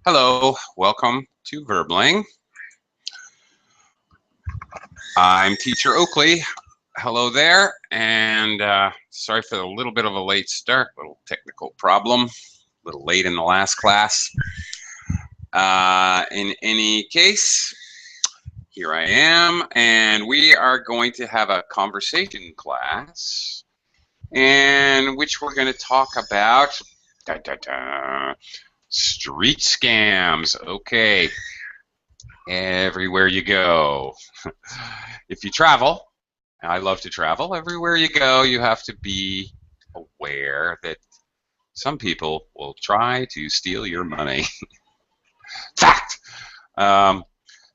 Hello, welcome to Verbling. I'm Teacher Oakley. Hello there, and sorry for a little bit of a late start, little technical problem, a little late in the last class. In any case, here I am, and we are going to have a conversation class, in which we're going to talk about street scams. Okay. Everywhere you go. If you travel, and I love to travel, everywhere you go, you have to be aware that some people will try to steal your money. Fact!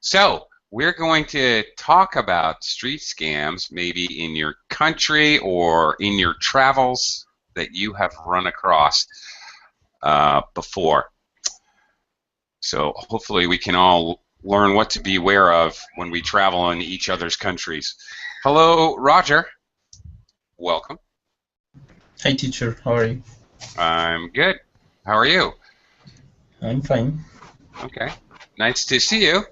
So, we're going to talk about street scams, maybe in your country or in your travels that you have run across before. So, hopefully, we can all learn what to be aware of when we travel in each other's countries. Hello, Roger. Welcome. Hi, teacher. How are you? I'm good. How are you? I'm fine. Okay. Nice to see you.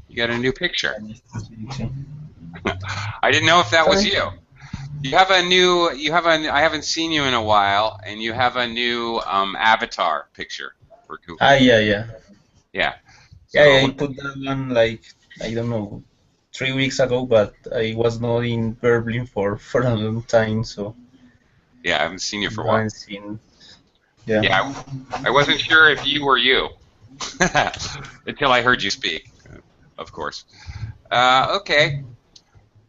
You got a new picture. Nice to see you too. I didn't know if that was Sorry? you. I haven't seen you in a while, and you have a new avatar picture for Google. Ah, yeah. Yeah. Yeah, I put that one like, I don't know, 3 weeks ago, but I was not in Berlin for a long time, so Yeah, I haven't seen you for a I while. haven't seen. Yeah. Yeah, I wasn't sure if you were you until I heard you speak, of course. Okay.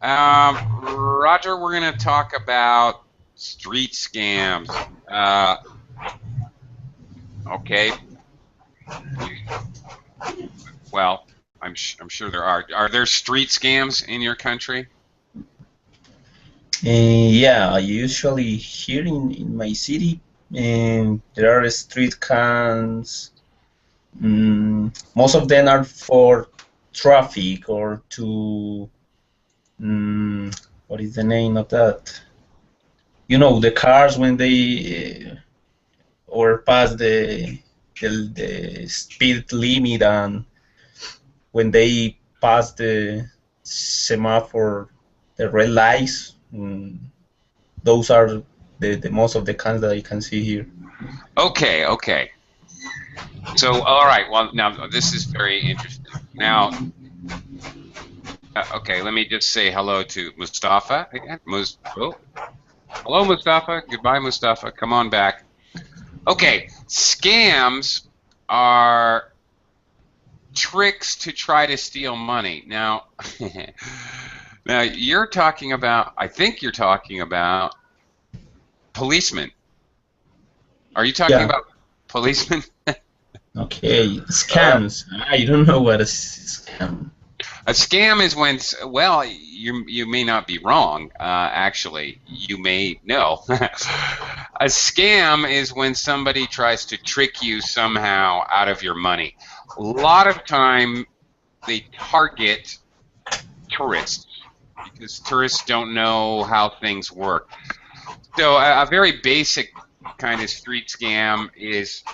Roger, we're going to talk about street scams. Okay. Well, I'm sure there are. Are there street scams in your country? Yeah, usually here in my city, there are street cams. Most of them are for traffic or to, what is the name of that? You know, the cars when they overpass the speed limit, and when they pass the semaphore, the red lights. Those are the most of the cans that I can see here. Okay. So, all right. Well, now this is very interesting. Now, okay, let me just say hello to Mustafa again. Hello, Mustafa. Goodbye, Mustafa. Come on back. Okay, scams are tricks to try to steal money. Now, now you're talking about, I think you're talking about policemen. Are you talking Yeah. about policemen? Okay. Scams. I don't know what a scam. A scam is when, well, you may not be wrong. Actually, you may know. A scam is when somebody tries to trick you somehow out of your money. A lot of time, they target tourists because tourists don't know how things work. So a very basic kind of street scam is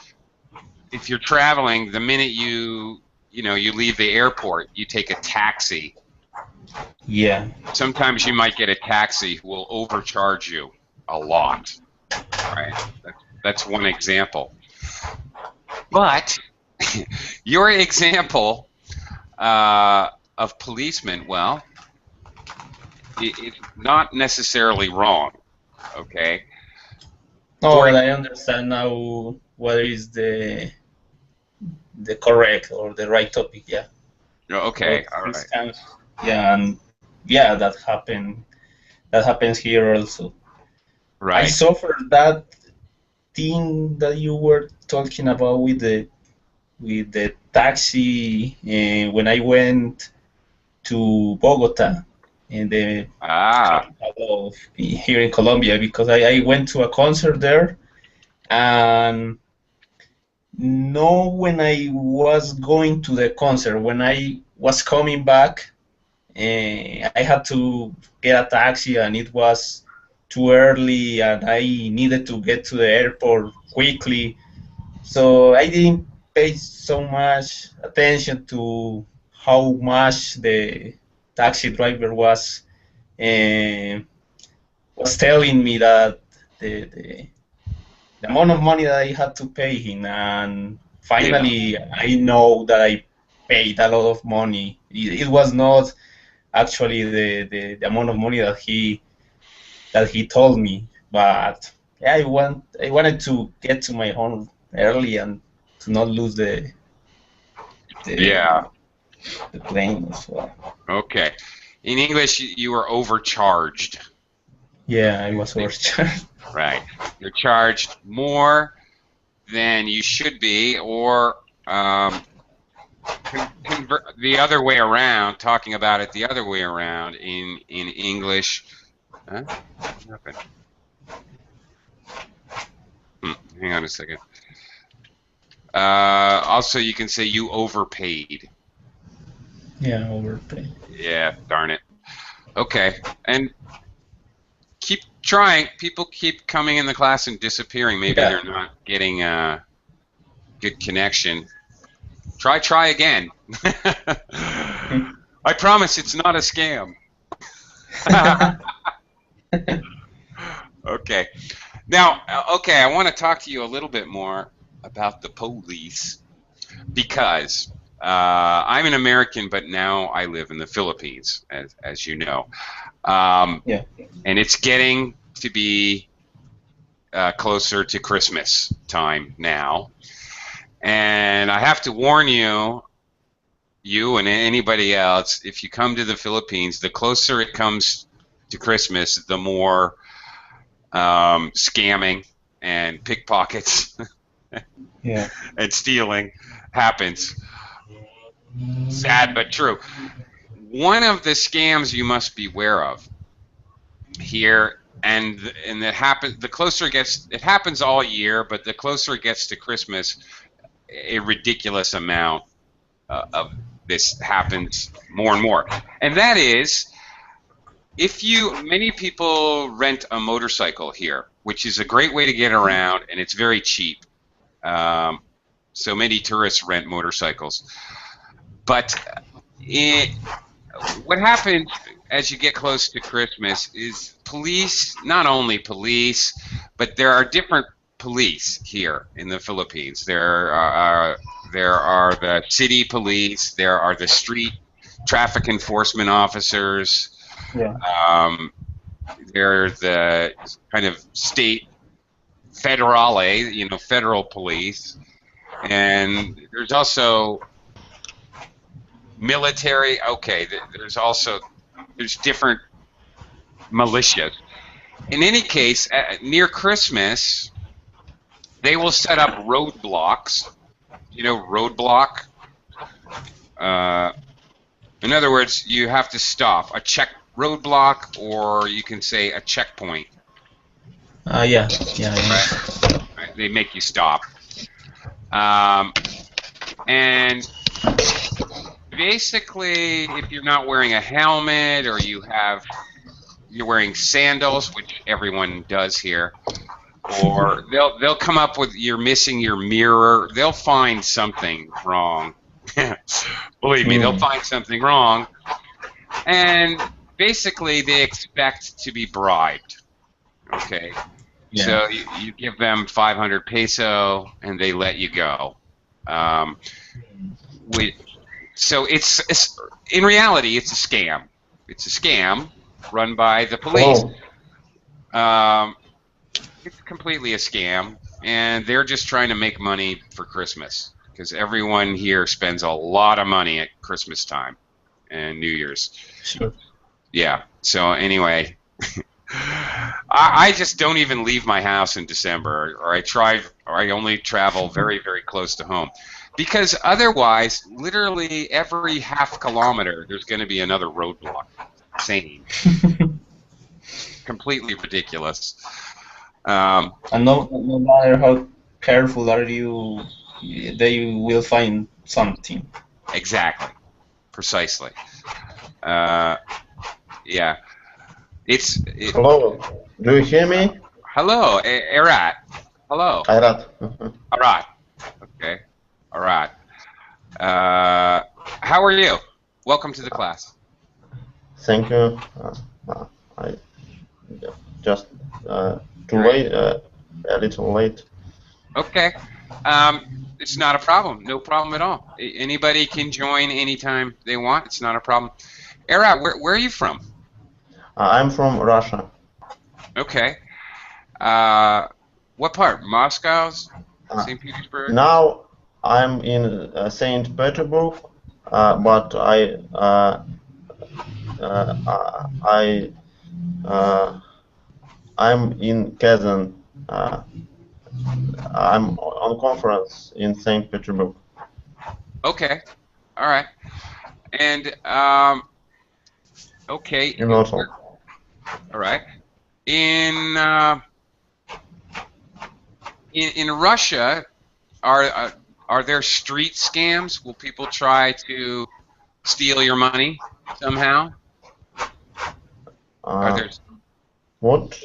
if you're traveling, the minute you leave the airport, you take a taxi. Yeah. Sometimes you might get a taxi who will overcharge you a lot. Right? That's one example. But your example of policemen, well, it's not necessarily wrong. Okay. No, but I understand now what is the correct or the right topic. Yeah. Okay. But All right. scams. Yeah, and yeah, that happened. That happens here also. I Right. suffered that thing that you were talking about with the taxi when I went to Bogota, in the capital of here in Colombia, because I went to a concert there, and no, when I was going to the concert, when I was coming back, I had to get a taxi, and it was too early, and I needed to get to the airport quickly. So I didn't paid so much attention to how much the taxi driver was telling me that the amount of money that I had to pay him, and finally I know that I paid a lot of money. It was not actually the amount of money that he told me, but yeah, I wanted to get to my home early and to not lose Yeah. the plane as well. Okay. In English, you were overcharged. Yeah, I was overcharged. Right. You're charged more than you should be, or the other way around, talking about it the other way around in English. Huh? What happened? Hang on a second. Also, you can say you overpaid. Yeah, overpaid. Yeah, darn it. Okay, and keep trying. People keep coming in the class and disappearing. Maybe they're not getting a good connection. Try again. I promise it's not a scam. Okay. Now, okay, I want to talk to you a little bit more about the police because I'm an American, but now I live in the Philippines, as you know. Yeah. And it's getting to be closer to Christmas time now. And I have to warn you, you and anybody else, if you come to the Philippines, the closer it comes to Christmas, the more scamming and pickpockets and stealing happens. Sad but true. One of the scams you must beware of here, and that happens. The closer it gets, it happens all year, but the closer it gets to Christmas, a ridiculous amount of this happens more and more. And that is, many people rent a motorcycle here, which is a great way to get around, and it's very cheap. So many tourists rent motorcycles. But what happens as you get close to Christmas is police, not only police, but there are different police here in the Philippines. There are the city police, there are the street traffic enforcement officers, there are the kind of state federale, federal police, and there's also military. Okay, there's different militias. In any case, near Christmas, they will set up roadblocks. Roadblock. In other words, you have to stop a roadblock, or you can say a checkpoint. Yeah. Right. They make you stop. And basically, if you're not wearing a helmet, or you're wearing sandals, which everyone does here, or they'll come up with you're missing your mirror. They'll find something wrong. Believe me, they'll find something wrong, and basically they expect to be bribed. Okay, so you give them 500 peso and they let you go. So it's in reality it's a scam. It's a scam run by the police. It's completely a scam, and they're just trying to make money for Christmas, because everyone here spends a lot of money at Christmas time and New Year's. Sure. Yeah. So anyway, I just don't even leave my house in December, or I only travel very, very close to home, because otherwise, literally every half kilometer, there's going to be another roadblock. Insane. Completely ridiculous. And no matter how careful are you, they will find something. Exactly. Precisely. Yeah. Hello. Do you hear me? Hello, Arat. Hello. Arat. Arat. Okay. All right. How are you? Welcome to the class. Thank you. I just too late, a little late. Okay. It's not a problem. No problem at all. Anybody can join anytime they want. It's not a problem. Arat, where are you from? I'm from Russia. Okay. What part? Moscow's? St. Petersburg? Now I'm in St. Petersburg, but I'm in Kazan. I'm on conference in St. Petersburg. Okay. All right. And okay. In Warsaw. All right. In Russia, are there street scams? Will people try to steal your money somehow? Are there? What?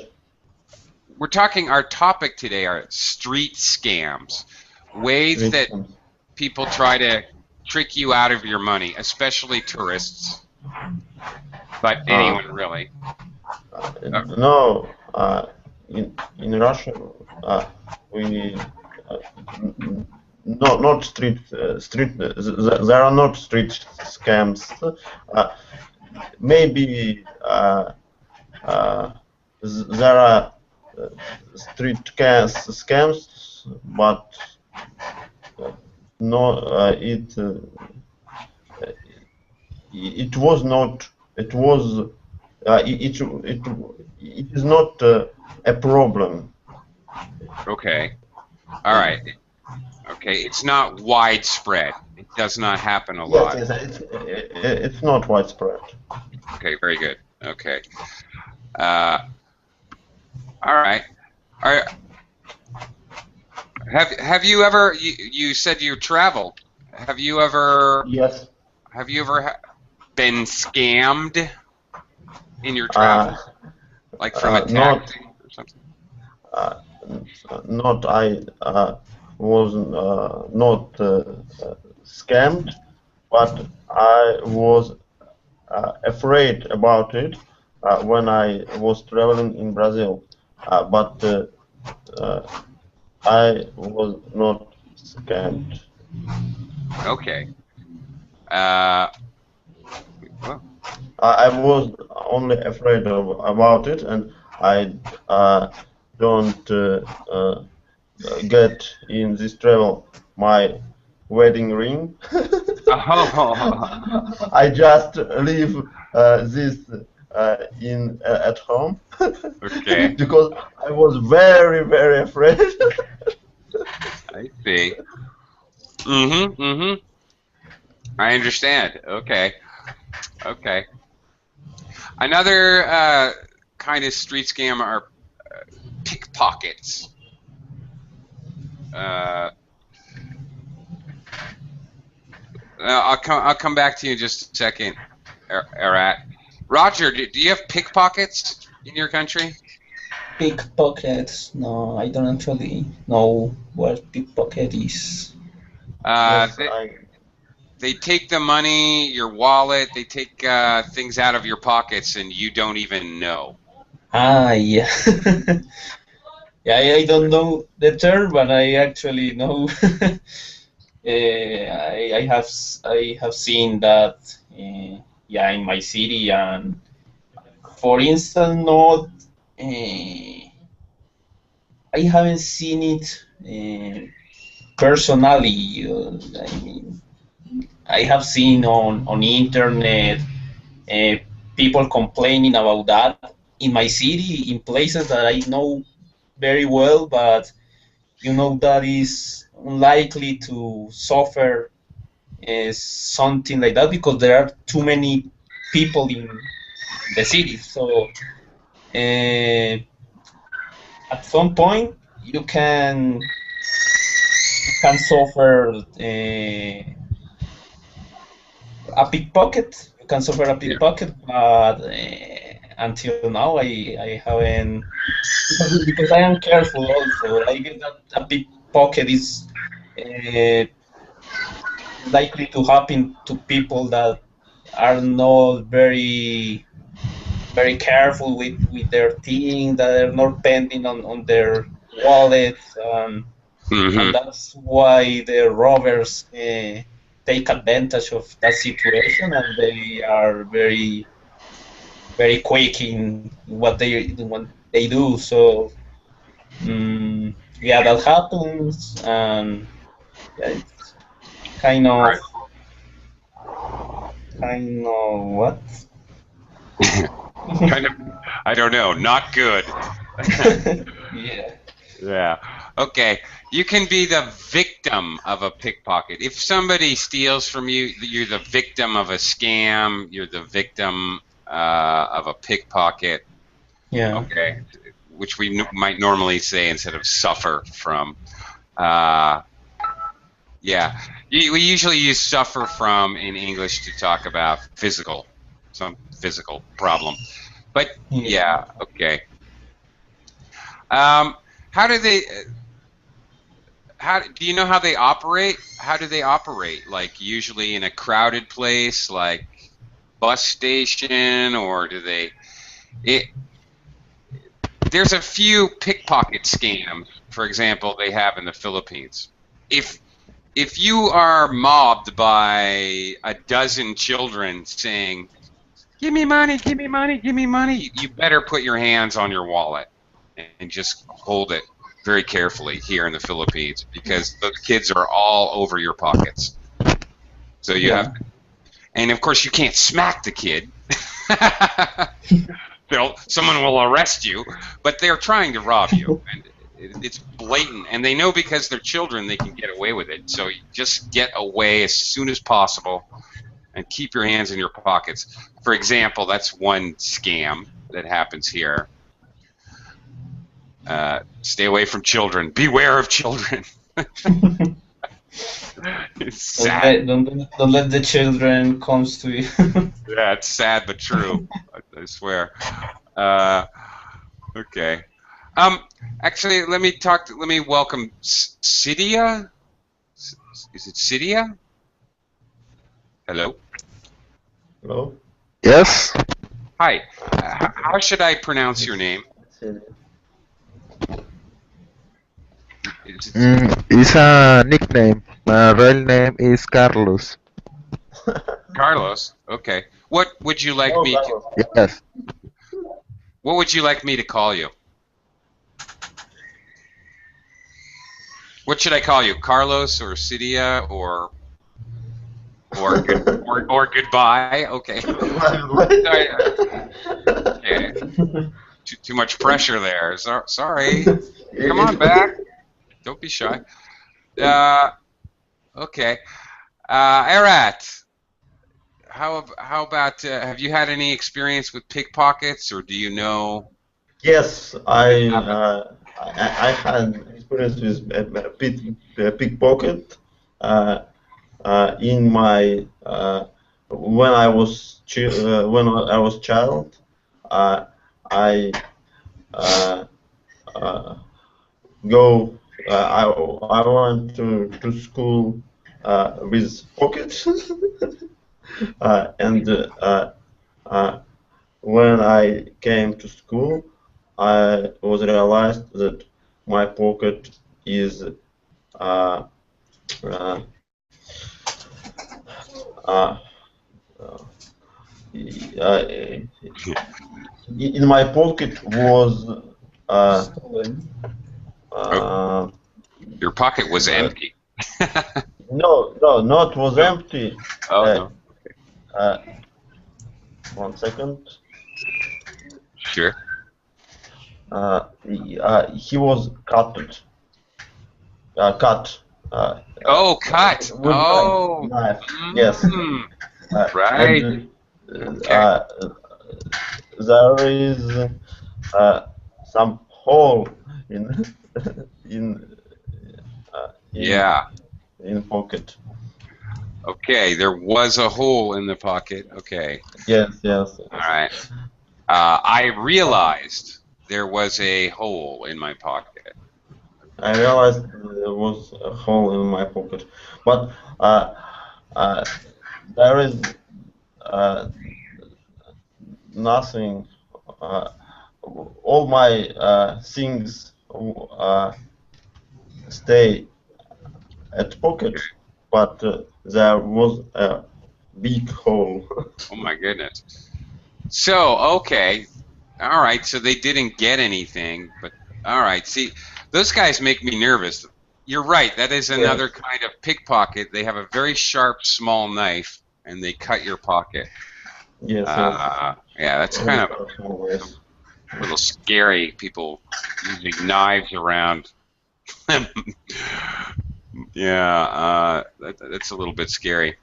We're talking. Our topic today are street scams, ways that people try to trick you out of your money, especially tourists, but anyone really. No, in Russia we not street. There are not street scams. Maybe there are street scams, but no, it was not. It was. It is not a problem. Okay. All right. Okay. It's not widespread. It does not happen a lot. Yes, it's not widespread. Okay. Very good. Okay. All right. Have you ever? You said you travel. Have you ever? Yes. Have you ever been scammed in your travel, like from a taxi or something? Not I was not scammed, but I was afraid about it when I was traveling in Brazil. But I was not scammed. Okay. Well. I was only afraid about it, and I don't get in this travel my wedding ring. I just leave this at home. Okay. Because I was very, very afraid. I see. I understand. Okay. Okay. Another kind of street scam are pickpockets. I'll come back to you in just a second, Arat. Roger, do you have pickpockets in your country? Pickpockets? No, I don't actually know what pickpocket is. They take the money, your wallet, they take things out of your pockets, and you don't even know. Ah, yeah. Yeah, I don't know the term, but I actually know. I have seen that. Yeah, in my city, and for instance, not. I haven't seen it personally. I mean, I have seen on internet people complaining about that in my city, in places that I know very well, but you know that is unlikely to suffer something like that because there are too many people in the city. So at some point you can suffer a pickpocket. You can suffer a pickpocket, but until now I haven't, because I am careful also. I get that a pickpocket is likely to happen to people that are not very careful with their things, that are not pending on their wallets, and Hmm. that's why the robbers take advantage of that situation, and they are very quick in what they do. So yeah, that happens, and yeah, it's kind of Right. what? Kind of. I don't know. Not good. Yeah. Yeah. Okay. You can be the victim of a pickpocket. If somebody steals from you, you're the victim of a scam. You're the victim of a pickpocket. Yeah. Okay. Which we might normally say instead of suffer from. Uh, yeah. We usually use suffer from in English to talk about some physical problem. But Yeah. yeah. Okay. Um, how do they? How do you know how they operate? How do they operate? Like usually in a crowded place, like bus station, or do they? It, there's a few pickpocket scams, for example, they have in the Philippines. If if you are mobbed by a dozen children saying, "Give me money, give me money, give me money," you better put your hands on your wallet and just hold it very carefully here in the Philippines because those kids are all over your pockets. So you have, Yeah. and of course you can't smack the kid. Someone will arrest you, but they're trying to rob you, and it's blatant. And they know because they're children they can get away with it. So you just get away as soon as possible and keep your hands in your pockets. For example, that's one scam that happens here. Stay away from children. Beware of children. It's sad. Don't let the children comes to you. Yeah, it's sad but true. I swear. Uh, okay. Um, actually, let me welcome Cydia. Is it Cydia? Hello. Hello? Yes, Hi. How should I pronounce your name? Is it it's a nickname. My real name is Carlos. Carlos? Okay. What would you like No, me to? Carlos. Yes. What would you like me to call you? What should I call you? Carlos or Cydia or or goodbye? Okay. Sorry. Okay. Too much pressure there. Sorry. Come on back. Don't be shy. Okay. Arat, how about have you had any experience with pickpockets, or do you know Yes, what happened? I had experience with pickpocket in my when I was when I was child. Uh, I uh, uh, go. I went to school with pocket, and uh, when I came to school, I was realized that my pocket is uh, uh, uh, in my pocket was uh, Stolen. Oh, uh, your pocket was uh, empty. no, not was No. empty. Oh Uh, no. uh, 1 second. Sure. He was cut Oh, cut. with Oh. knife. Yes, Mm, right. and Okay. uh, there is some hole in in uh, in Yeah. in pocket. Okay. There was a hole in the pocket. Okay. Yes, yes, All yes. right. I realized there was a hole in my pocket. I realized there was a hole in my pocket, but uh, there is nothing. Uh, all my things stay at pocket, but there was a big hole. Oh my goodness. So, okay. All right, so they didn't get anything, but all right. See, those guys make me nervous. You're right. That is another kind of pickpocket. They have a very sharp, small knife, and they cut your pocket. Yes, Yeah, that's kind of yes. a little scary. People using knives around. Yeah, that's a little bit scary.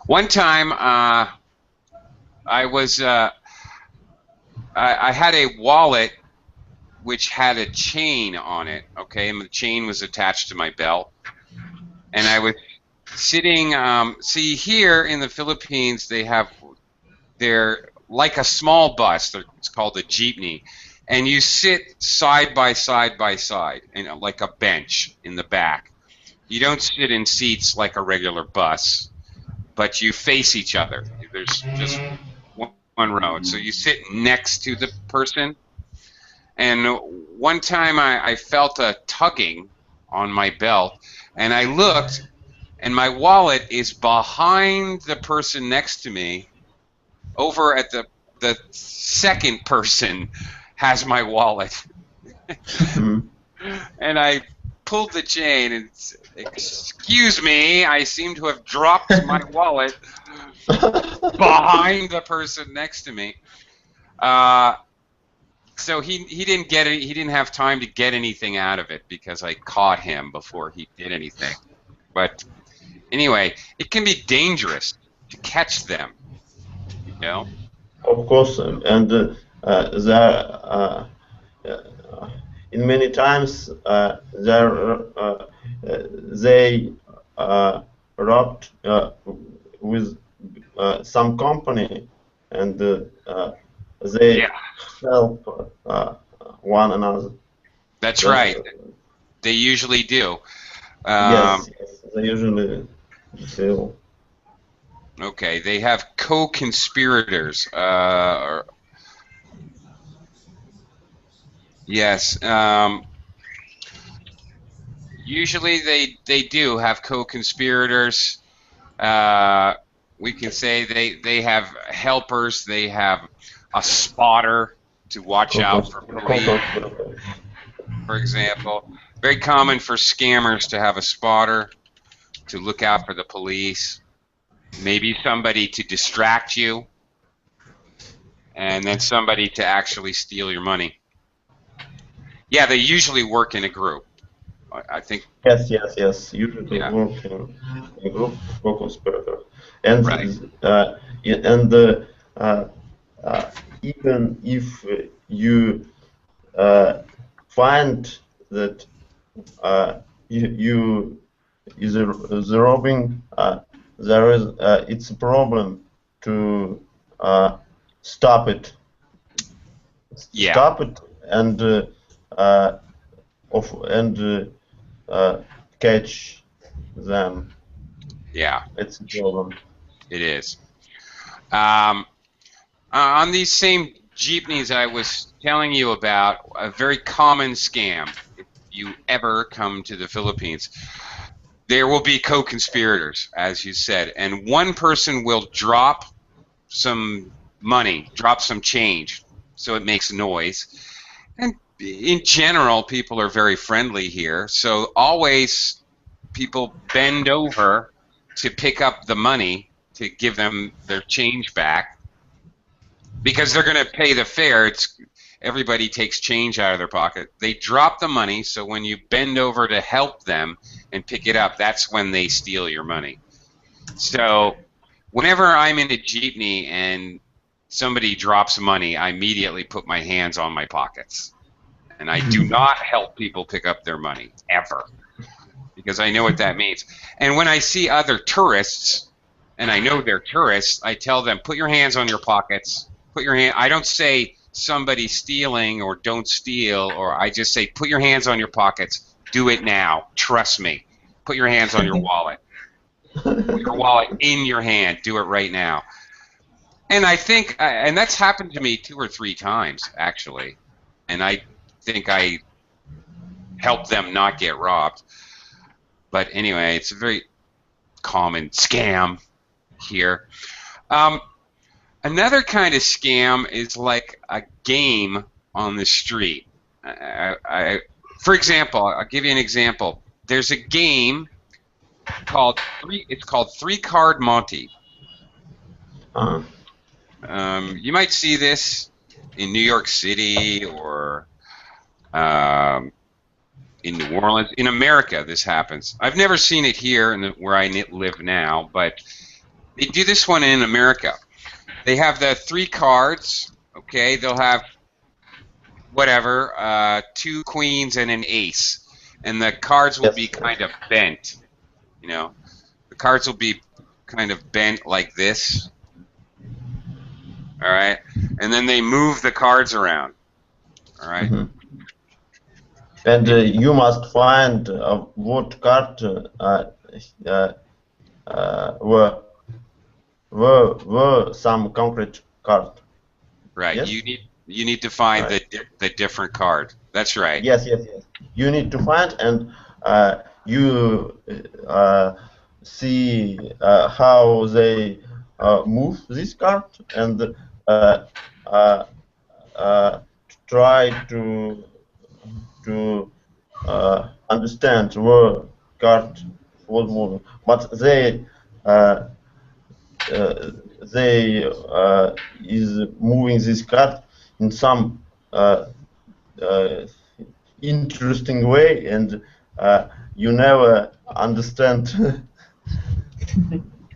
One time, I was I had a wallet which had a chain on it. Okay, and the chain was attached to my belt, and I was sitting. See, here in the Philippines, they're like a small bus. It's called a jeepney, and you sit side by side by side, like a bench in the back. You don't sit in seats like a regular bus, but you face each other. There's just one row, so you sit next to the person. And one time I felt a tugging on my belt, and I looked, and my wallet is behind the person next to me. Over at the second person has my wallet. And I pulled the chain and, excuse me, I seem to have dropped my wallet behind the person next to me. So he didn't get it. He didn't have time to get anything out of it because I caught him before he did anything. But anyway, it can be dangerous to catch them. You know? Of course, and there in many times they robbed with some company, and they help one another. That's right. They usually do. Yes, they usually do. Okay, they have co-conspirators. Yes. Usually they do have co-conspirators. We can say they have helpers. They have a spotter to watch out for police, for example. Very common for scammers to have a spotter to look out for the police. Maybe somebody to distract you, and then somebody to actually steal your money. Yeah, they usually work in a group. I think. Yes. Usually work in a group, co-conspirator, and even if you find that you is the robbing, there is it's a problem to stop it. Yeah. Stop it and catch them. Yeah. It's a problem. It is. On these same jeepneys I was telling you about, a very common scam, if you ever come to the Philippines, there will be co-conspirators, as you said, and one person will drop some money, drop some change, so it makes noise. And in general, people are very friendly here, so always people bend over to pick up the money to give them their change back because they're going to pay the fare. Everybody takes change out of their pocket. They drop the money, so when you bend over to help them and pick it up, that's when they steal your money. So whenever I'm in a jeepney and somebody drops money, I immediately put my hands on my pockets. And I do not help people pick up their money, ever, because I know what that means. And when I see other tourists, and I know they're tourists, I tell them, put your hands on your pockets. I don't say somebody stealing or don't steal, or I just say, put your hands on your pockets. Do it now. Trust me. Put your hands on your wallet. Put your wallet in your hand. Do it right now. And I think, and that's happened to me 2 or 3 times actually, and I think I helped them not get robbed. But anyway, it's a very common scam here. Another kind of scam is like a game on the street. For example, I'll give you an example. There's a game called Three Card Monte. Uh, You might see this in New York City or in New Orleans. In America, this happens. I've never seen it here where I live now, but they do this one in America. They have the 3 cards. Okay, they'll have whatever, 2 queens and an ace, and the cards will be kind of bent. You know, the cards will be kind of bent like this. All right, and then they move the cards around. All right. mhm. And you must find what card were some concrete card. Right. Yes? You need to find Right. the different card. That's right. Yes, yes, yes. You need to find, and you see how they move this card, and uh, try to understand where card was moving. But they is moving this card in some interesting way, and you never understand.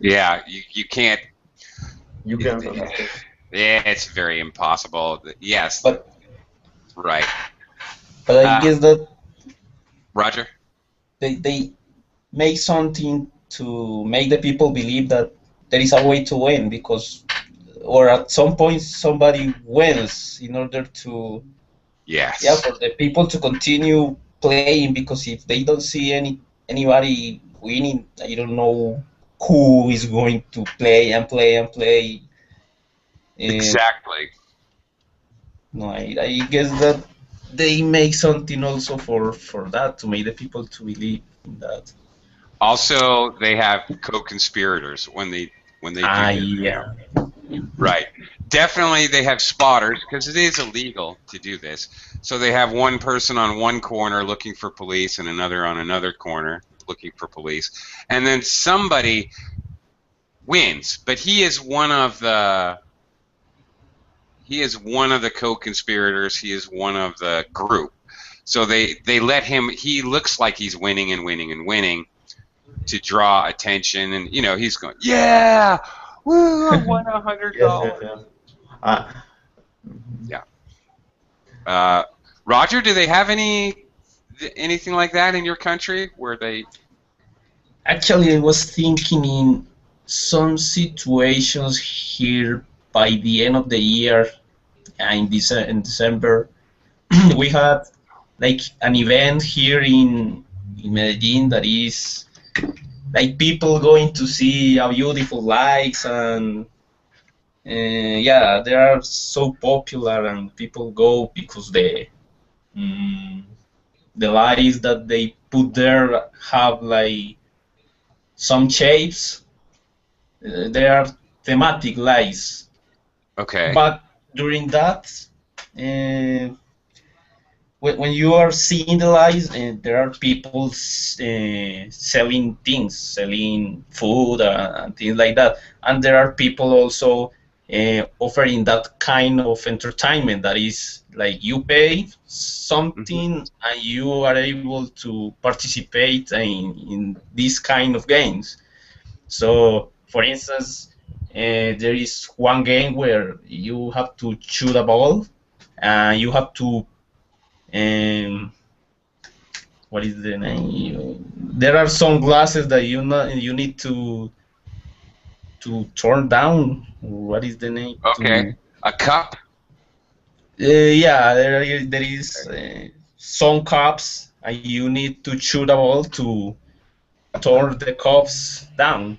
Yeah. You can't. You can't understand. Yeah, it's very impossible. Yes. But Right. I guess that Roger. they make something to make the people believe that there is a way to win, because or at some point somebody wins in order to Yes. for the people to continue playing, because if they don't see anybody winning, I don't know who is going to play and play and play. Exactly. No, I guess that they make something also for that, to make the people to believe in that. Also, they have co-conspirators when they do this. Yeah. Right. Definitely they have spotters, because it is illegal to do this. So they have one person on one corner looking for police and another on another corner looking for police. And then somebody wins, but he is one of the co-conspirators. He is one of the group. So they let him, he looks like he's winning and winning and winning to draw attention, and he's going, yeah, woo, I won $100. Yes, yes, yes. Roger, do they have anything like that in your country where they? Actually, I was thinking in some situations here by the end of the year, in December, we had like an event here in Medellin that is like people going to see our beautiful lights, and they are so popular, and people go because the lights that they put there have like some shapes. They are thematic lights. Okay. But during that, when you are seeing the lights, there are people selling things, selling food and things like that. And there are people also offering that kind of entertainment that is like you pay something and you are able to participate in these kind of games. So, for instance, there is one game where you have to shoot a ball, and you have to what is the name? There are some glasses that you need to turn down. What is the name? Okay. A cup. There is some cups, and you need to shoot a ball tore the cups down.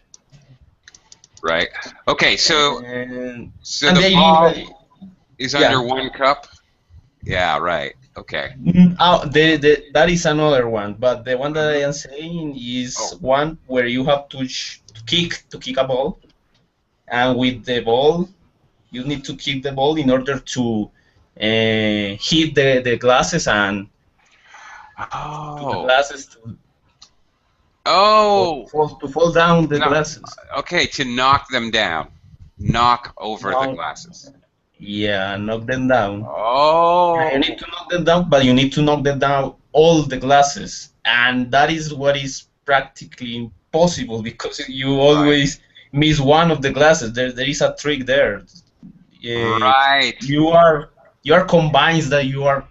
Right. Okay. So And the they ball didn't. is Yeah. under 1 cup. Yeah. Right. Okay. That is another one, but the one that I am saying is Oh. one where you have to kick a ball, and with the ball, you need to kick the ball in order to hit the glasses and to the Oh. glasses Oh. to fall down the No. glasses. Okay. To knock them down. Knock over the No. glasses. Yeah, knock them down. Oh. You need to knock them down, but you need to knock them down all the glasses, and that is what is practically impossible because you always miss one of the glasses. There is a trick there. Right. You are convinced that you are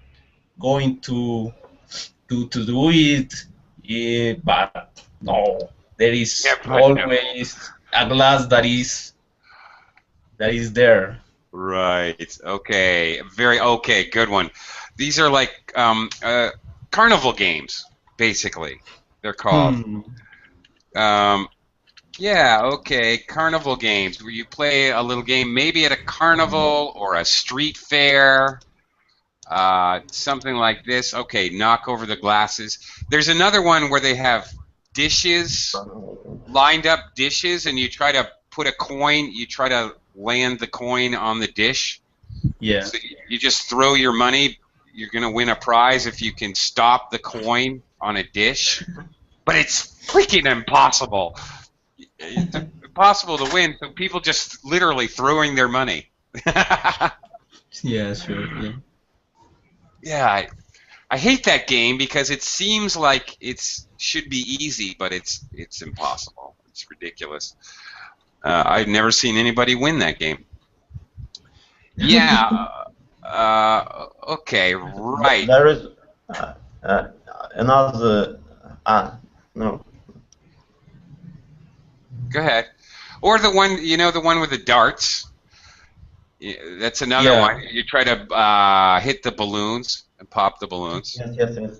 going to do it, but no, there is Yeah, but no. always a glass that is there. Right. Okay. Very okay. Good one. These are like carnival games, basically. They're called. Hmm. Yeah. Okay. Carnival games where you play a little game, maybe at a carnival or a street fair, something like this. Okay. Knock over the glasses. There's another one where they have dishes, lined up dishes, and you try to put a coin. You try to land the coin on the dish. Yeah. So you just throw your money. You're going to win a prize if you can stop the coin on a dish. But it's freaking impossible. It's impossible to win, so people just literally throwing their money. Yeah, sure. Yeah. Yeah, I hate that game because it seems like it should be easy, but it's impossible. It's ridiculous. I've never seen anybody win that game. Yeah. Okay. Right. There is another. No. Go ahead. Or the one, the one with the darts. Yeah, that's another Yeah. one. You try to hit the balloons and pop the balloons. Yes.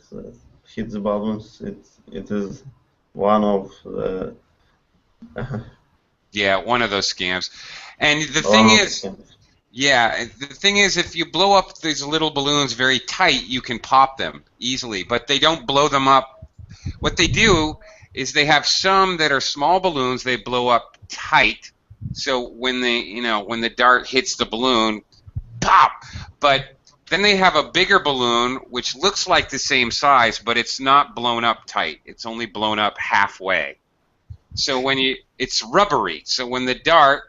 Hit the balloons. It is one of the. Yeah, one of those scams. And the one thing of is, the- yeah, the thing is, if you blow up these little balloons very tight, you can pop them easily. But they don't blow them up. What they do is they have some that are small balloons. They blow up tight, so when the dart hits the balloon, pop. But then they have a bigger balloon which looks like the same size, but it's not blown up tight. It's only blown up halfway. So it's rubbery. So when the dart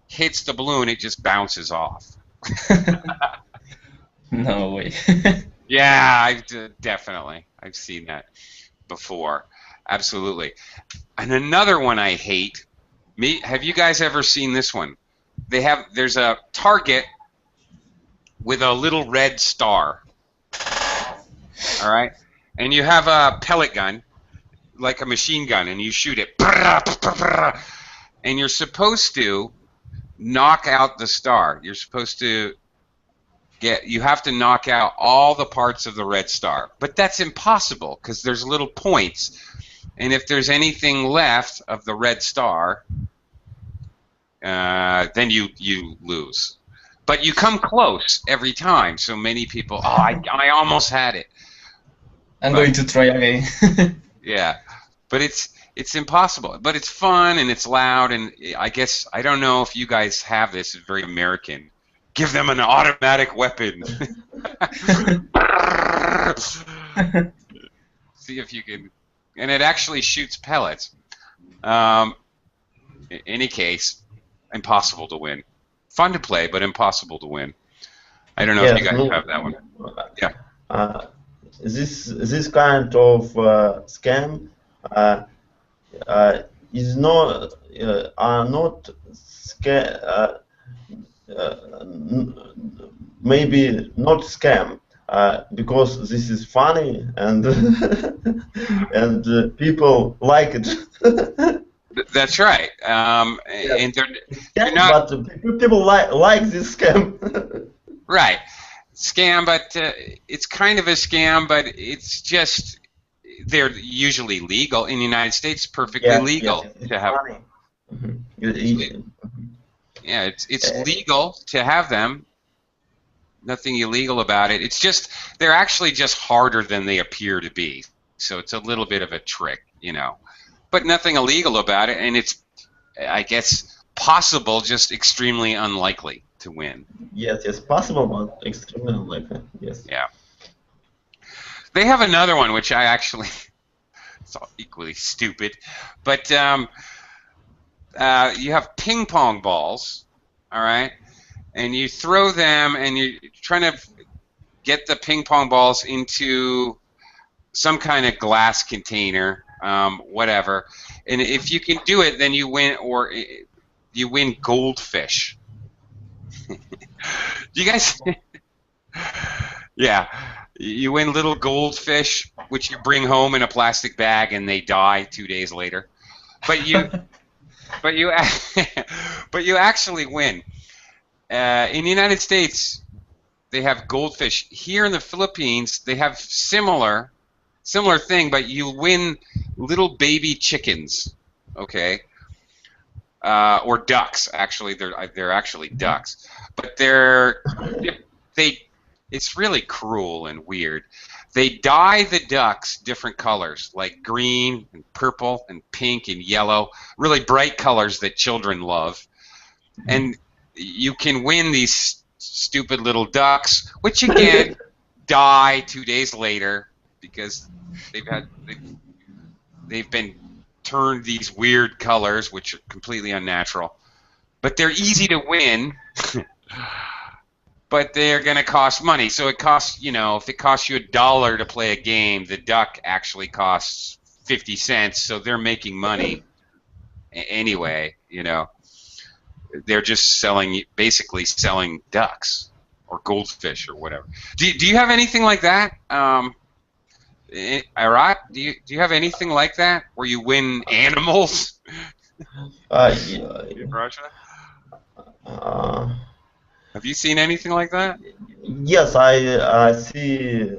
hits the balloon, it just bounces off. No way. Yeah, definitely. I've seen that before. Absolutely. And another one I hate. Have you guys ever seen this one? There's a target with a little red star. All right? And you have a pellet gun, like a machine gun, and you shoot it. And you're supposed to knock out the star. You're supposed to you have to knock out all the parts of the red star. But that's impossible because there's little points. And if there's anything left of the red star, then you lose. But you come close every time. So many people, I almost had it. I'm going to try again. Yeah, but it's impossible. But it's fun and it's loud, and I guess I don't know if you guys have this. It's very American. Give them an automatic weapon. See if you can, and it actually shoots pellets. In any case, impossible to win. Fun to play, but impossible to win. I don't know if you guys have that one. Yeah. This kind of scam is not are not maybe not scam because this is funny and and people like it. That's right. And they're not, but people like this scam. right. Scam, but it's kind of a scam, but it's just they're usually legal in the United States. Perfectly legal it's to have. funny. Mhm. Yeah, it's legal to have them. Nothing illegal about it. It's just they're actually just harder than they appear to be. So it's a little bit of a trick, but nothing illegal about it, and it's, I guess, possible, just extremely unlikely to win. Yes, possible, but extremely unlikely. Yes. Yeah. They have another one which I actually thought equally stupid, but you have ping pong balls, all right, and you throw them, and you're trying to get the ping pong balls into some kind of glass container, whatever. And if you can do it, then you win, or you win goldfish. You guys, yeah, you win little goldfish, which you bring home in a plastic bag, and they die 2 days later. But you, but you actually win. In the United States, they have goldfish. Here in the Philippines, they have similar thing, but you win little baby chickens, okay, or ducks. Actually, they're actually ducks, but it's really cruel and weird. They dye the ducks different colors, like green and purple and pink and yellow, really bright colors that children love, and you can win these stupid little ducks, which again die 2 days later because they've been turned these weird colors, which are completely unnatural. But they're easy to win, but they're going to cost money. So it costs, if it costs you $1 to play a game, the duck actually costs 50 cents. So they're making money anyway. They're just basically selling ducks or goldfish or whatever. Do you have anything like that? Iraq, do you have anything like that where you win animals? In Russia? Have you seen anything like that? Yes, I see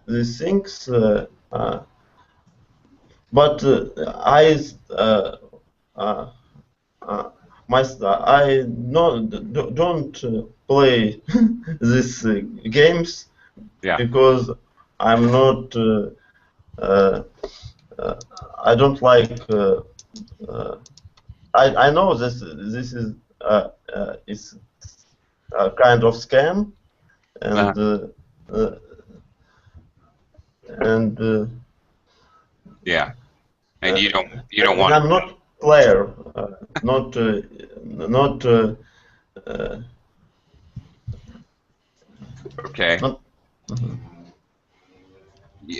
these things, but I don't play these games because I'm not. I don't like. I know this is a kind of scam, and yeah, and you don't want. I'm not player, not. Okay.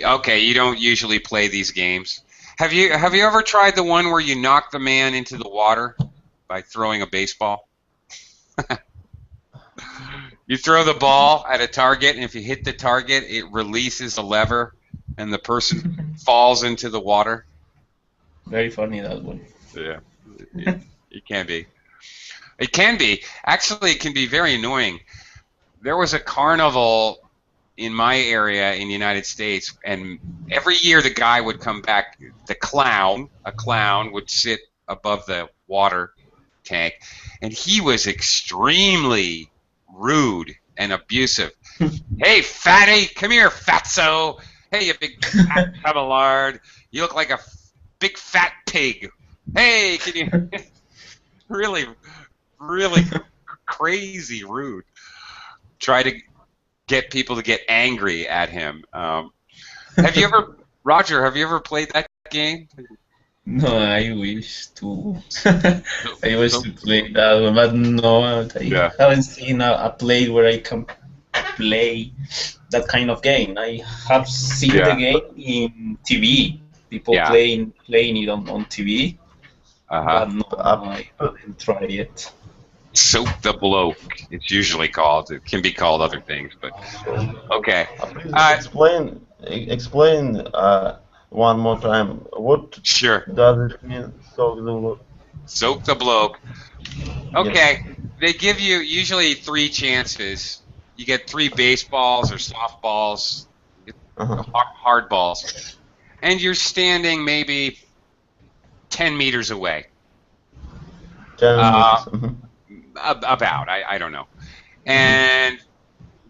Okay, you don't usually play these games. Have you ever tried the one where you knock the man into the water by throwing a baseball? You throw the ball at a target, and if you hit the target, it releases a lever, and the person falls into the water. Very funny, that one. Yeah, it can be. It can be. Actually, it can be very annoying. There was a carnival in my area in the United States, and every year the guy would come back. A clown would sit above the water tank, and he was extremely rude and abusive. Hey, fatty, come here, fatso. Hey, you big fat camelard. You look like a big fat pig. Hey, can you... really, really crazy rude. Try to get people to get angry at him. Roger, have you ever played that game? No, I wish to. I wish to play that one, but no, I haven't seen a play where I can play that kind of game. I have seen the game in TV. People playing it on TV. But no, I haven't tried it. Soap the Bloke, it's usually called. It can be called other things, but okay. Explain one more time. What does it mean, soap the bloke? Soap the Bloke. Okay, they give you usually 3 chances you get 3 baseballs or softballs, Uh-huh. hard balls, and you're standing maybe 10 meters away. 10 Uh, meters. Mhm. About, I don't know. And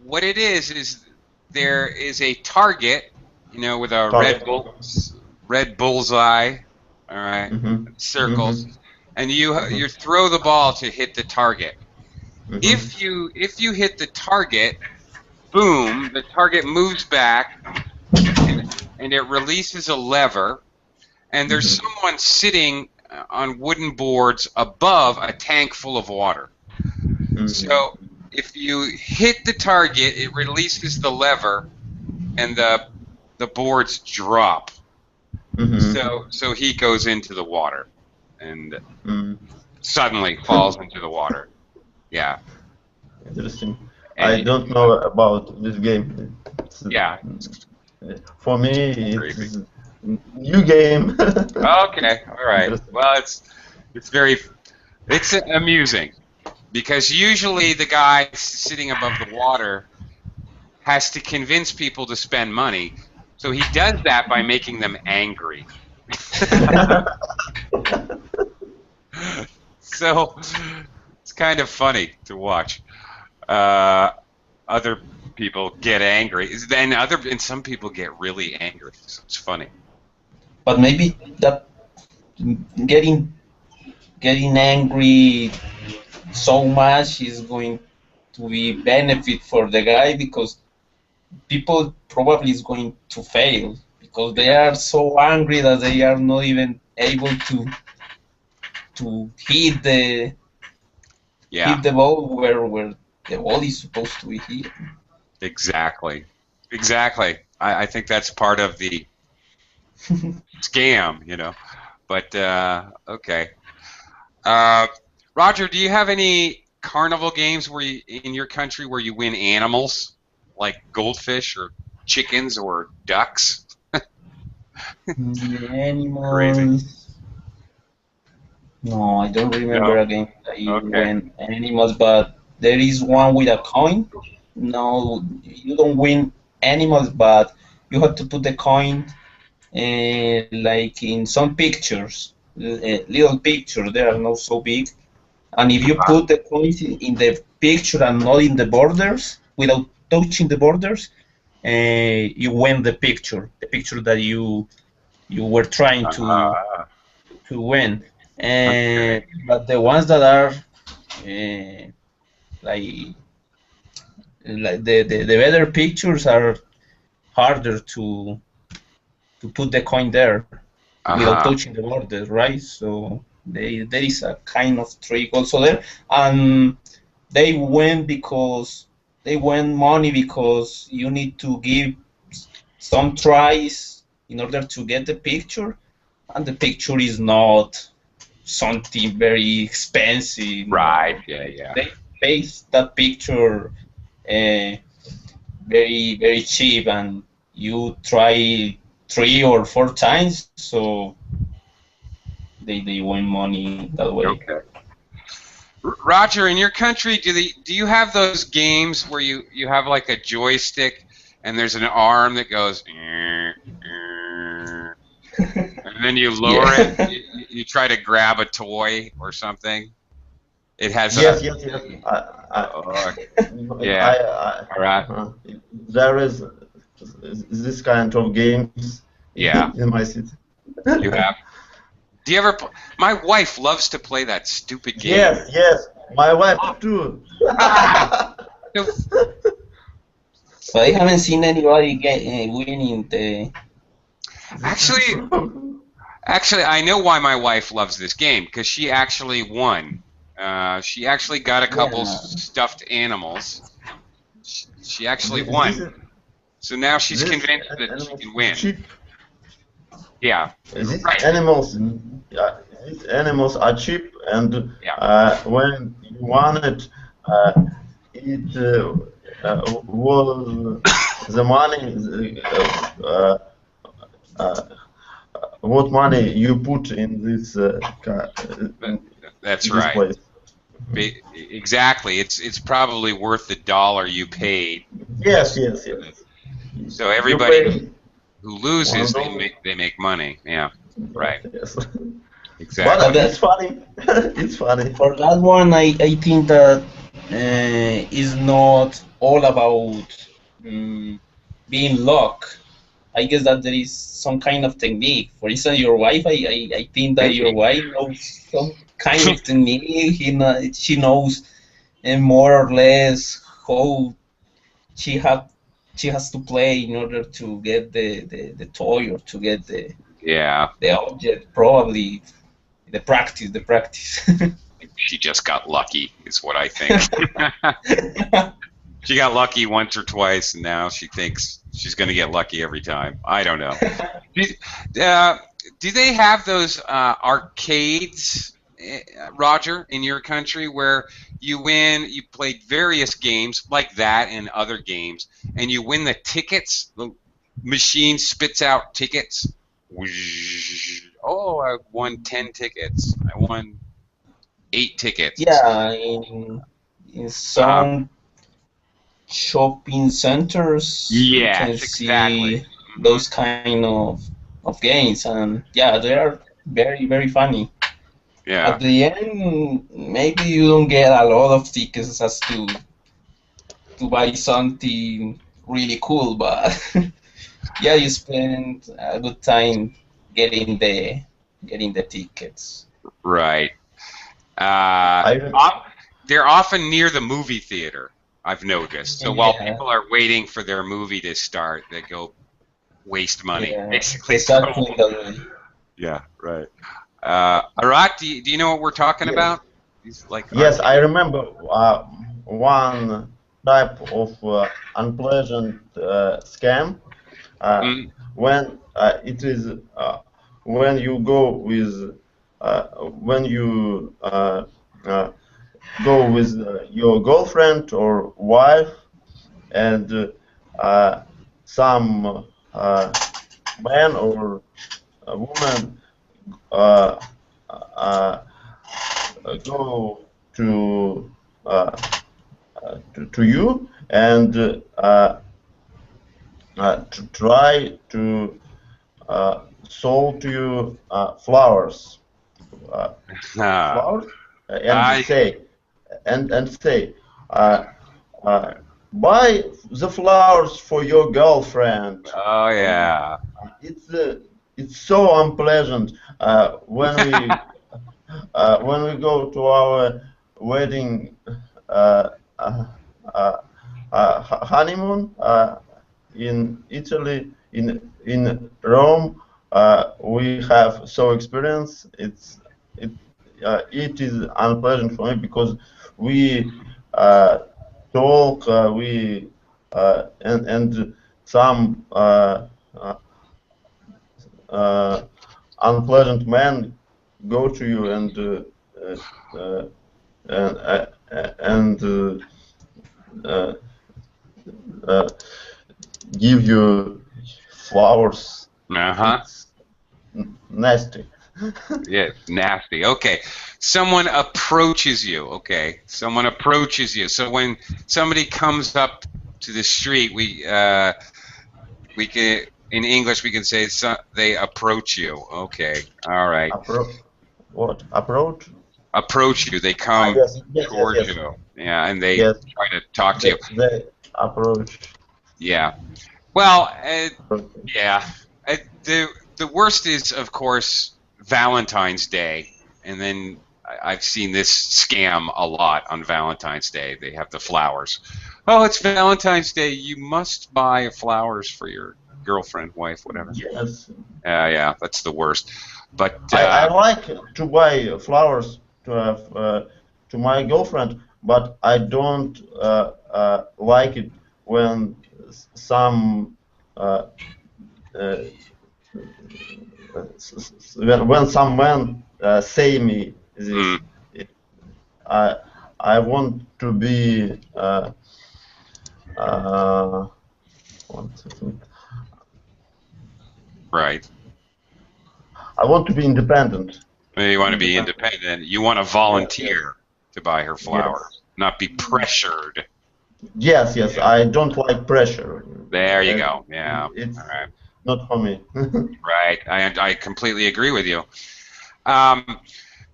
what it is there is a target, with a Target. red bullseye, all right, Mhm. circles, Mhm. and you throw the ball to hit the target. Mhm. If you hit the target, boom, the target moves back and it releases a lever, and there's someone sitting on wooden boards above a tank full of water. Mhm. So if you hit the target, it releases the lever, and the boards drop. Mhm. So he goes into the water, and Mhm. suddenly falls into the water. Yeah, Interesting. and I don't know about this game. It's, yeah. for me, Creepy. it's new game. Okay, all right. Interesting. Well, it's amusing because usually the guy sitting above the water has to convince people to spend money. So he does that by making them angry. So it's kind of funny to watch. Other people get angry, and some people get really angry. So it's funny. But maybe that getting angry so much is going to be benefit for the guy, because people probably is going to fail because they are so angry that they are not even able to Yeah, hit the ball where the ball is supposed to be hit. exactly. I think that's part of the scam. But okay. Uh, Roger, do you have any carnival games in your country where you win animals like goldfish or chickens or ducks? The Crazy. animals. No, I don't remember No. a game that you Okay. win animals, but there is one with a coin. No, you don't win animals, but you have to put the coin like in some pictures, little pictures. They are not so big. And if you put the coins in the picture and not in the borders, without touching the borders, you win the picture that you were trying Uh, to win. okay. But the ones that are uh, like the better pictures are harder to put the coin there without Uh-huh. touching the border, right? So there is a kind of trick also there, and they win because they win money because you need to give some tries in order to get the picture, and the picture is not something very expensive. Right. No, Yeah. they face that picture very cheap, and you try 3 or 4 times, so they win money that way. Okay. Roger, in your country, do you have those games where you have like a joystick and there's an arm that goes, and then you lower it? Yeah. You try to grab a toy or something. It has a. Yes, yes, yes. Uh, I, yeah. All right. there is this kind of games Yeah. in my city. You have. Do you ever? My wife loves to play that stupid game. Yes, yes. My wife too. But I haven't seen anybody winning the. Actually, I know why my wife loves this game because she actually won. She actually got a couple Yeah. stuffed animals. She actually This, won. So now she's this convinced that she animals can win. cheap. Yeah. These Right. animals, these animals are cheap, and Yeah. when you want it, it was the money. Uh, what money you put in this That's in this right. place? Exactly. It's probably worth the dollar you paid. Yes, yes, yes. So You everybody pay who loses, they $1. make money. Yeah. Right. Yes. But But Exactly. it's funny. It's funny. for that one, I think that is not all about being luck. I guess that there is some kind of technique. For instance, your wife, I think that your Maybe. wife knows some kind of technique. She knows more or less how she have she has to play in order to get the toy or to get Yeah. the object. Probably the practice. She just got lucky, is what I think. She got lucky once or twice, and now she thinks she's going to get lucky every time. I don't know. Do they have those arcades, Roger, in your country where you played various games like that and other games, and you win the tickets? The machine spits out tickets. Oh, I won 10 tickets. I won 8 tickets. Yeah, in Uh, some shopping centers you can yes, exactly. see Hmm. those kind of games, and yeah, they are very funny. At Yeah. the end, maybe you don't get a lot of tickets as to buy something really cool, but yeah, you spend a good time getting the tickets. Right. Uh, I re- op- they're often near the movie theater, I've noticed. So while Yeah, people are waiting for their movie to start, they go waste money, yeah, basically. exactly that way. Yeah, right. Arat, do you know what we're talking yes, about? These like yes. I arcade. remember one type of unpleasant scam Mm, when it is when you go with when you go with your girlfriend or wife and some man or a woman uh, uh, go uh, to you and to try to sold to you uh, ah, flowers, and I, say and say, uh, uh, buy the flowers for your girlfriend. oh And yeah. it's it's so unpleasant when we go to our wedding uh, uh, uh, honeymoon in Italy, in Rome. We have so experience. It it is unpleasant for me because we uh, talk, we and some uh, unpleasant men go to you uh, uh, and uh, uh, give you flowers. Uh-huh. It's nasty. Yeah, nasty. Okay. Someone approaches you. Okay. Someone approaches you. So when somebody comes up to the street, we can in English we can say they approach you. Okay. All right. Appro what? Approach? Approach you. They come Yes, yes, yes, towards yes, you. Yeah, and they yes. try to talk to you. They approach. Yeah. Well, Approach. yeah. The worst is, of course, Valentine's Day, and then I've seen this scam a lot on Valentine's Day. They have the flowers. Oh, it's Valentine's Day. You must buy flowers for your girlfriend, wife, whatever. Yes. Yeah, that's the worst. But I like to buy flowers to have to my girlfriend, but I don't like it when some uh, uh, when some men say me this. mm, It, I I want to be uh, one second. right. I want to be independent. You want to be Independent. independent. You want to Yes, yes, volunteer to buy her flowers, not be pressured. Yes, yes. I don't like pressure. There you go. Yeah. It's All right. not for me. Right. I completely agree with you.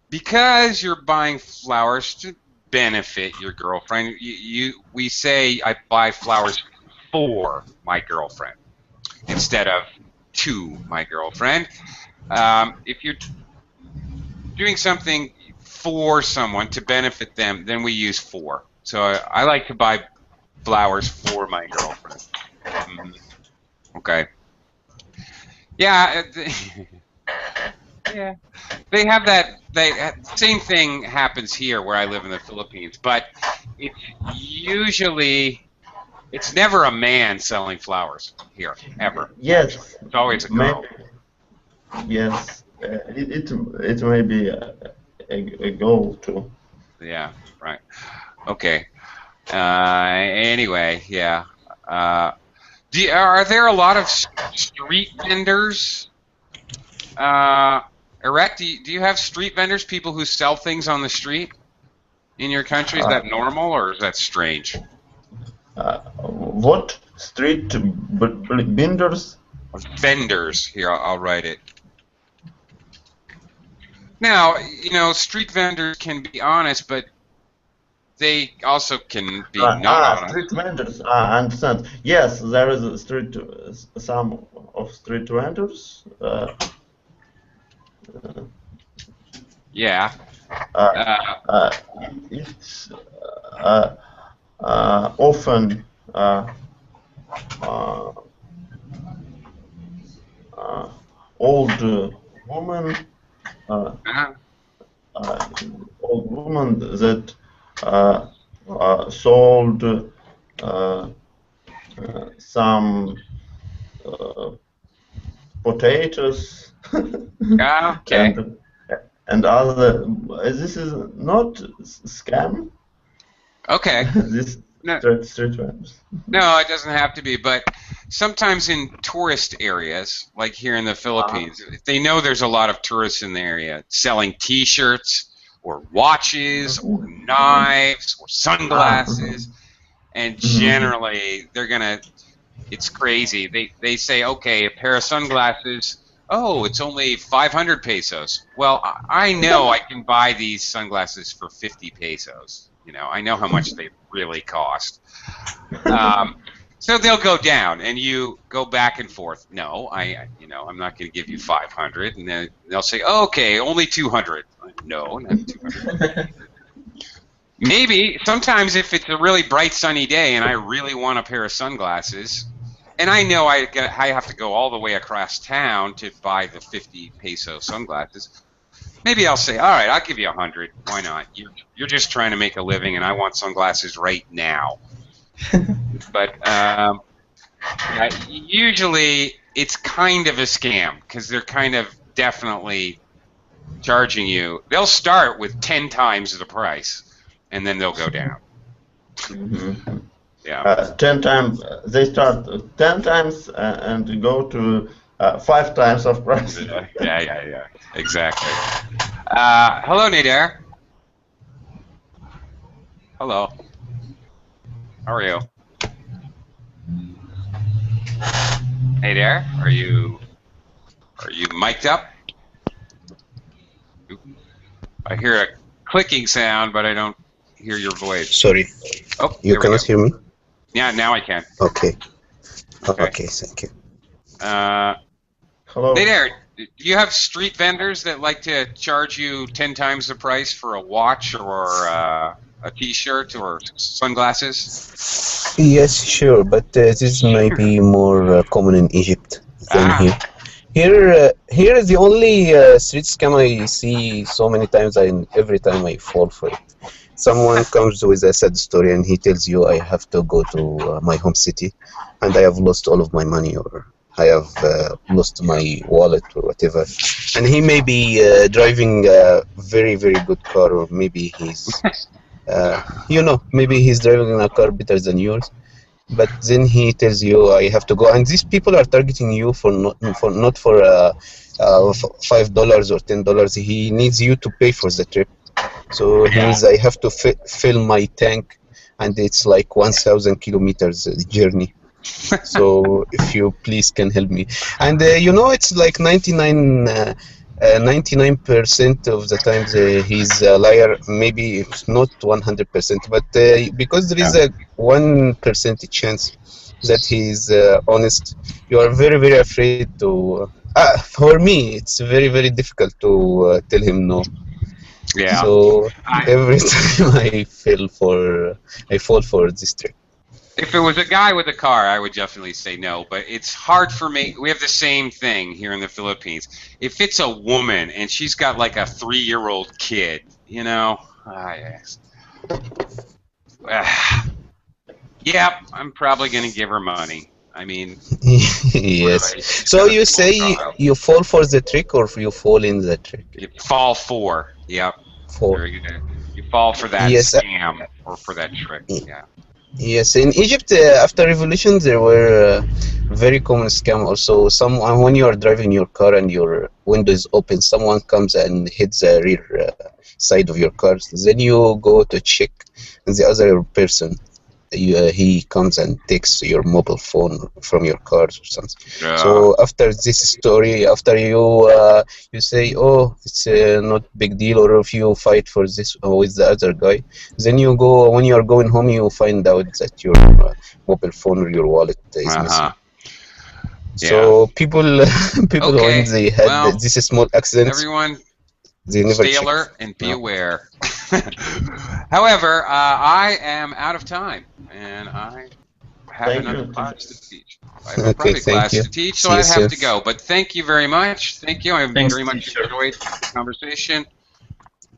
Because you're buying flowers to benefit your girlfriend, we say I buy flowers for my girlfriend instead of to my girlfriend. If you're doing something for someone to benefit them, then we use for. So I like to buy flowers for my girlfriend. Okay. Yeah. Yeah. They have that. Same thing happens here where I live in the Philippines, but it's never a man selling flowers here ever. Yes. It's always a girl. Yes. It may be a goal too. Yeah. Right. Okay. Anyway, yeah. Are there a lot of street vendors? Erect, do you have street vendors, people who sell things on the street in your country? Is that normal or is that strange? What street vendors? Vendors. Here, I'll write it. Now, street vendors can be honest, but they also can be not honest. Street vendors. I understand. Yes, there is some of street vendors. Yeah. It's often old woman. Old woman that sold some potatoes. Okay. and other. This is not scam. Okay. This No. street vendors. No, it doesn't have to be, but sometimes in tourist areas, like here in the Philippines, if they know there's a lot of tourists in the area selling T-shirts or watches or knives or sunglasses, and generally they're gonna. It's crazy. They say, okay, a pair of sunglasses. Oh, it's only 500 pesos. Well, I know I can buy these sunglasses for 50 pesos. I know how much they really cost. So they'll go down, and you go back and forth. No, I'm not going to give you 500, and then they'll say, oh, okay, only 200. No, not 200. Maybe sometimes if it's a really bright sunny day and I really want a pair of sunglasses, and I know I have to go all the way across town to buy the 50 peso sunglasses. Maybe I'll say, all right, I'll give you 100. Why not? You're just trying to make a living, and I want sunglasses right now. But usually it's kind of a scam because they're kind of definitely charging you. They'll start with 10 times the price, and then they'll go down. Yeah. 10 times. They start 10 times and go to 5 times of price. Yeah. Exactly. Hello, Nader. Hello. How are you? Hey there. Are you mic'd up? I hear a clicking sound, but I don't hear your voice. Sorry. Oh, you cannot hear me? Yeah, now I can. Okay. Okay, thank you. Hello. Hey there. Do you have street vendors that like to charge you 10 times the price for a watch or a T-shirt or sunglasses? Yes, sure, but this may be more common in Egypt than here. Here is the only street scam I see so many times, and every time I fall for it. Someone comes with a sad story and he tells you, I have to go to my home city and I have lost all of my money, or I have lost my wallet or whatever. And he may be driving a very, very good car, or maybe he's, maybe he's driving a car better than yours. But then he tells you, I have to go. And these people are targeting you for not for $5 or $10. He needs you to pay for the trip. So Yeah. means I have to fill my tank, and it's like 1,000 kilometers journey. So if you please can help me, and it's like 99% of the times he's a liar. Maybe it's not 100%, but because there is a 1% chance that he's honest, you are very very afraid to. For me, it's very very difficult to tell him no. Yeah. So I- every time I fall for this trick. If it was a guy with a car, I would definitely say no. But it's hard for me. We have the same thing here in the Philippines. If it's a woman and she's got like a 3-year-old kid, yes. Yeah, I'm probably going to give her money. I mean, Yes. So you say you fall for the trick, or you fall in the trick? you fall for. Yep. For. Very good. You fall for that Yes. scam or for that trick. Yeah. Yes, in Egypt, after revolution, there were very common scam. Also, someone when you are driving your car and your window is open, someone comes and hits the rear side of your car. Then you go to check, and the other person, he comes and takes your mobile phone from your car or something. Yeah. So after this story, after you say, oh, it's not big deal, or if you fight for this with the other guy, then you go, when you are going home, you find out that your mobile phone or your wallet is missing. So people Okay, when they had well, this small accident, Everyone, they never stay check. alert and be No. aware. However, I am out of time, and I have Thank another you. class to teach. I have a Okay, private thank class you. to teach, so See I you have soon. to go. But thank you very much. Thank you. I Thanks, very much teacher. enjoyed the conversation.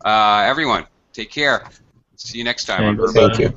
Everyone, take care. See you next time. Thanks. Thank you.